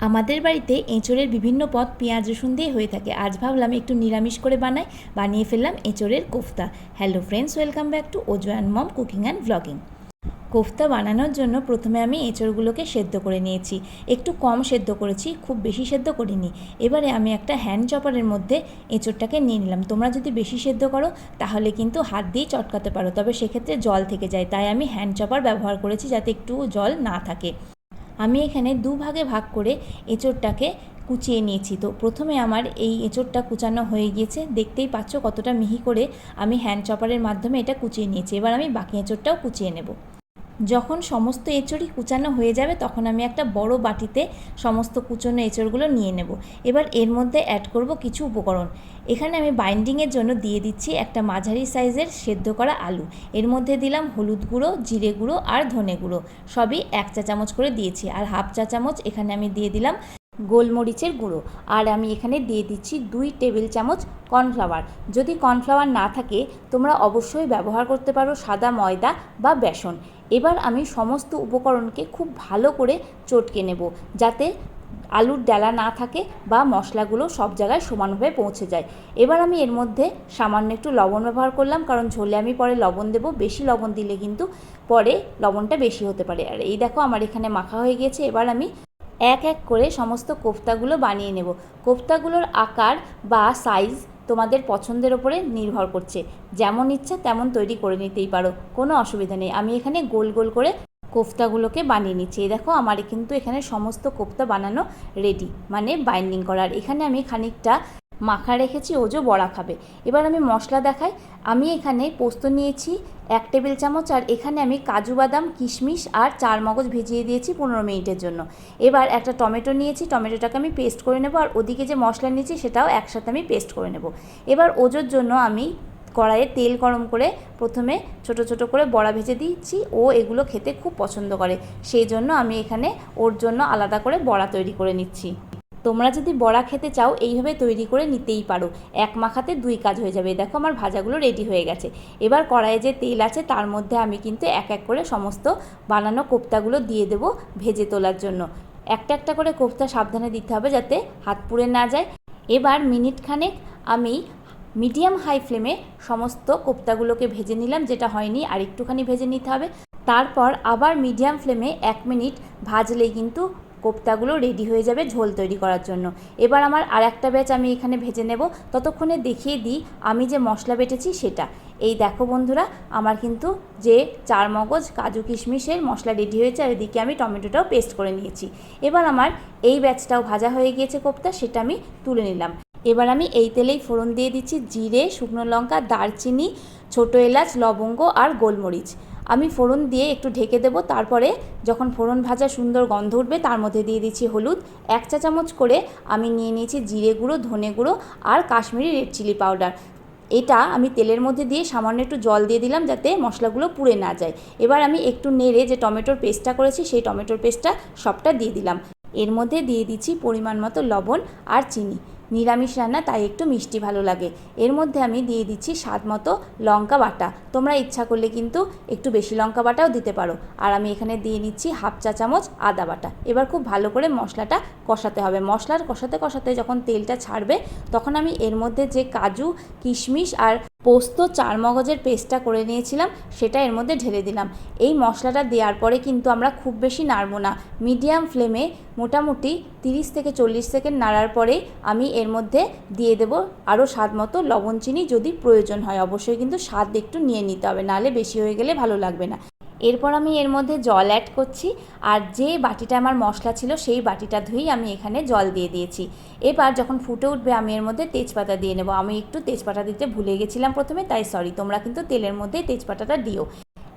আমাদের বাড়িতে এঁচোড়ের বিভিন্ন পদ পেঁয়াজ রসুন দিয়ে হয়ে থাকে। আজ ভাবলাম একটু নিরামিষ করে বানিয়ে ফেললাম এঁচোড়ের কোফতা। Hello friends, welcome back to Ojo and mom cooking and blogging. কোফতা বানানোর জন্য প্রথমে আমি এঁচোড়গুলোকে সেদ্ধ করে নিয়েছি। একটু কম সেদ্ধ করেছি, খুব বেশি সেদ্ধ করিনি। এবারে আমি একটা হ্যান্ড চপারের মধ্যে এঁচোড়টাকে নিয়ে নিলাম। তোমরা যদি বেশি সেদ্ধ করো তাহলে কিন্তু হাত দিয়ে চটকাতে পারো, তবে সেক্ষেত্রে জল থেকে যায়, তাই আমি হ্যান্ড চপার ব্যবহার করেছি যাতে একটু জল না থাকে। আমি এখানে দুভাগে ভাগ করে এঁচোড়টাকে কুচিয়ে নিয়েছি। তো প্রথমে আমার এই এঁচোড়টা কুচানো হয়ে গিয়েছে, দেখতেই পাচ্ছ কতটা মিহি করে আমি হ্যান্ড চপারের মাধ্যমে এটা কুচিয়ে নিয়েছি। এবার আমি বাকি এঁচোড়টাও কুচিয়ে নেব। যখন সমস্ত এঁচোড়ই কুচানো হয়ে যাবে তখন আমি একটা বড় বাটিতে সমস্ত কুচনো এঁচোড়গুলো নিয়ে নেব। এবার এর মধ্যে অ্যাড করব কিছু উপকরণ। এখানে আমি বাইন্ডিংয়ের জন্য দিয়ে দিচ্ছি একটা মাঝারি সাইজের সেদ্ধ করা আলু। এর মধ্যে দিলাম হলুদ গুঁড়ো, জিরে গুঁড়ো আর ধনে গুঁড়ো, সবই 1 চা চামচ করে দিয়েছি। আর হাফ চা চামচ এখানে আমি দিয়ে দিলাম গোলমরিচের গুঁড়ো। আর আমি এখানে দিয়ে দিচ্ছি 2 টেবিল চামচ কর্নফ্লাওয়ার। যদি কর্নফ্লাওয়ার না থাকে তোমরা অবশ্যই ব্যবহার করতে পারো সাদা ময়দা বা বেসন। এবার আমি সমস্ত উপকরণকে খুব ভালো করে চটকে নেব, যাতে আলুর ডালা না থাকে বা মশলাগুলো সব জায়গায় সমানভাবে পৌঁছে যায়। এবার আমি এর মধ্যে সামান্য একটু লবণ ব্যবহার করলাম, কারণ ঝোলে আমি পরে লবণ দেব। বেশি লবণ দিলে কিন্তু পরে লবণটা বেশি হতে পারে। আর এই দেখো আমার এখানে মাখা হয়ে গেছে। এবার আমি এক এক করে সমস্ত কোফতাগুলো বানিয়ে নেব। কোফতাগুলোর আকার বা সাইজ তোমাদের পছন্দের ওপরে নির্ভর করছে, যেমন ইচ্ছা তেমন তৈরি করে নিতেই পারো, কোনো অসুবিধা নেই। আমি এখানে গোল গোল করে কোফতাগুলোকে বানিয়ে নিচ্ছি। এই দেখো আমার কিন্তু এখানে সমস্ত কোফতা বানানো রেডি, মানে বাইন্ডিং করার। এখানে আমি খানিকটা মাখা রেখেছি, ওজো বড়া খাবে। এবার আমি মশলা দেখাই। আমি এখানে পোস্ত নিয়েছি 1 টেবিল চামচ, আর এখানে আমি কাজু বাদাম, কিশমিশ আর চারমগজ ভিজিয়ে দিয়েছি 15 মিনিটের জন্য। এবার একটা টমেটো নিয়েছি, টমেটোটাকে আমি পেস্ট করে নেব। আর ওদিকে যে মশলা নিয়েছি সেটাও একসাথে আমি পেস্ট করে নেব। এবার ওজোর জন্য আমি কড়াইয়ে তেল গরম করে প্রথমে ছোট ছোট করে বড়া ভেজে দিচ্ছি। ও এগুলো খেতে খুব পছন্দ করে, সেই জন্য আমি এখানে ওর জন্য আলাদা করে বড়া তৈরি করে নিচ্ছি। তোমরা যদি বড়া খেতে চাও এইভাবে তৈরি করে নিতেই পারো, এক মাখাতে 2 কাজ হয়ে যাবে। দেখো আমার ভাজাগুলো রেডি হয়ে গেছে। এবার কড়াইয়ে যে তেল আছে তার মধ্যে আমি কিন্তু এক এক করে সমস্ত বানানো কোফতাগুলো দিয়ে দেবো ভেজে তোলার জন্য। একটা একটা করে কোফতা সাবধানে দিতে হবে যাতে হাত পুড়ে না যায়। এবার মিনিট খানেক আমি মিডিয়াম হাই ফ্লেমে সমস্ত কোফতাগুলোকে ভেজে নিলাম, যেটা হয়নি আর একটুখানি ভেজে নিতে হবে। তারপর আবার মিডিয়াম ফ্লেমে 1 মিনিট ভাজলেই কিন্তু কোফতাগুলো রেডি হয়ে যাবে ঝোল তৈরি করার জন্য। এবার আমার আর একটা ব্যাচ আমি এখানে ভেজে নেব। ততক্ষণে দেখিয়ে দিই আমি যে মশলা বেটেছি সেটা। এই দেখো বন্ধুরা, আমার কিন্তু যে চারমগজ, কাজু, কিশমিশের মশলা রেডি হয়েছে, আর এদিকে আমি টমেটোটাও পেস্ট করে নিয়েছি। এবার আমার এই ব্যাচটাও ভাজা হয়ে গিয়েছে কোফতা, সেটা আমি তুলে নিলাম। এবার আমি এই তেলেই ফোড়ন দিয়ে দিচ্ছি জিরে, শুকনো লঙ্কা, দারচিনি, ছোটো এলাচ, লবঙ্গ আর গোলমরিচ। আমি ফোড়ন দিয়ে একটু ঢেকে দেবো। তারপরে যখন ফোড়ন ভাজা সুন্দর গন্ধ উঠবে তার মধ্যে দিয়ে দিচ্ছি হলুদ 1 চা চামচ করে। আমি নিয়ে নিয়েছি জিরে গুঁড়ো, ধনে গুঁড়ো আর কাশ্মীরি রেড চিলি পাউডার। এটা আমি তেলের মধ্যে দিয়ে সামান্য একটু জল দিয়ে দিলাম যাতে মশলাগুলো পুড়ে না যায়। এবার আমি একটু নেড়ে যে টমেটোর পেস্টটা করেছি সেই টমেটোর পেস্টটা সবটা দিয়ে দিলাম। এর মধ্যে দিয়ে দিচ্ছি পরিমাণ মতো লবণ আর চিনি। নিরামিষ রান্না তাই একটু মিষ্টি ভালো লাগে। এর মধ্যে আমি দিয়ে দিচ্ছি স্বাদ মতো লঙ্কা বাটা। তোমরা ইচ্ছা করলে কিন্তু একটু বেশি লঙ্কা বাটাও দিতে পারো। আর আমি এখানে দিয়ে নিচ্ছি হাফ চা চামচ আদা বাটা। এবার খুব ভালো করে মশলাটা কষাতে হবে। মশলার কষাতে কষাতে যখন তেলটা ছাড়বে তখন আমি এর মধ্যে যে কাজু, কিশমিশ আর পোস্ত, চারমগজের পেস্টটা করে নিয়েছিলাম সেটা এর মধ্যে ঢেলে দিলাম। এই মশলাটা দেওয়ার পরে কিন্তু আমরা খুব বেশি নাড়ব না, মিডিয়াম ফ্লেমে মোটামুটি 30 থেকে 40 সেকেন্ড নাড়ার পরেই আমি এর মধ্যে দিয়ে দেব আরও স্বাদ মতো লবণ, চিনি যদি প্রয়োজন হয়। অবশ্যই কিন্তু স্বাদ একটু নিয়ে নিতে হবে, নাহলে বেশি হয়ে গেলে ভালো লাগবে না। এরপর আমি এর মধ্যে জল অ্যাড করছি, আর যে বাটিটা আমার মশলা ছিল সেই বাটিটা ধুয়েই আমি এখানে জল দিয়ে দিয়েছি। এবার যখন ফুটে উঠবে আমি এর মধ্যে তেজপাতা দিয়ে নেব। আমি একটু তেজপাতা দিতে ভুলে গেছিলাম প্রথমে, তাই সরি। তোমরা কিন্তু তেলের মধ্যেই তেজপাতাটা দিও।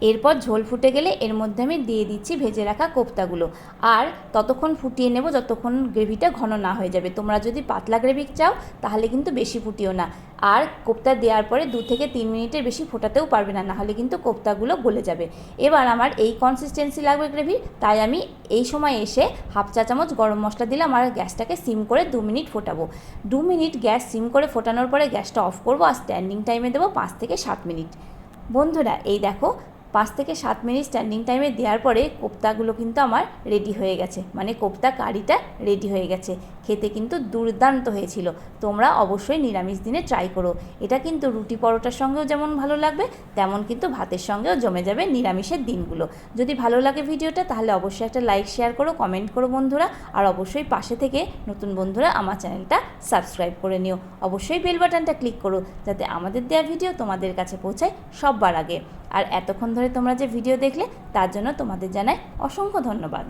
এরপর ঝোল ফুটে গেলে এর মধ্যে আমি দিয়ে দিচ্ছি ভেজে রাখা কোফতাগুলো। আর ততক্ষণ ফুটিয়ে নেব যতক্ষণ গ্রেভিটা ঘন না হয়ে যাবে। তোমরা যদি পাতলা গ্রেভি চাও তাহলে কিন্তু বেশি ফুটিও না। আর কোফতা দেওয়ার পরে 2 থেকে 3 মিনিটের বেশি ফোটাতেও পারবে না, নাহলে কিন্তু কোফতাগুলো গলে যাবে। এবার আমার এই কনসিস্টেন্সি লাগবে গ্রেভি, তাই আমি এই সময় এসে হাফ চা চামচ গরম মশলা দিলাম। আর গ্যাসটাকে সিম করে 2 মিনিট ফোটাবো। 2 মিনিট গ্যাস সিম করে ফোটানোর পরে গ্যাসটা অফ করবো আর স্ট্যান্ডিং টাইমে দেবো 5 থেকে 7 মিনিট। বন্ধুরা এই দেখো 5 থেকে 7 মিনিট স্ট্যান্ডিং টাইমে দেওয়ার পরে কোপ্তাগুলো কিন্তু আমার রেডি হয়ে গেছে, মানে কোপ্তা কারিটা রেডি হয়ে গেছে। খেতে কিন্তু দুর্দান্ত হয়েছিল। তোমরা অবশ্যই নিরামিষ দিনে ট্রাই করো। এটা কিন্তু রুটি পরোটার সঙ্গেও যেমন ভালো লাগবে, তেমন কিন্তু ভাতের সঙ্গেও জমে যাবে নিরামিষের দিনগুলো। যদি ভালো লাগে ভিডিওটা তাহলে অবশ্যই একটা লাইক, শেয়ার করো, কমেন্ট করো বন্ধুরা। আর অবশ্যই পাশে থেকে নতুন বন্ধুরা আমার চ্যানেলটা সাবস্ক্রাইব করে নিও। অবশ্যই বেল বাটনটা ক্লিক করো যাতে আমাদের দেওয়া ভিডিও তোমাদের কাছে পৌঁছায় সবার আগে। আর এতক্ষণ ধরে তোমরা যে ভিডিও দেখলে তার জন্য তোমাদের জানাই অসংখ্য ধন্যবাদ।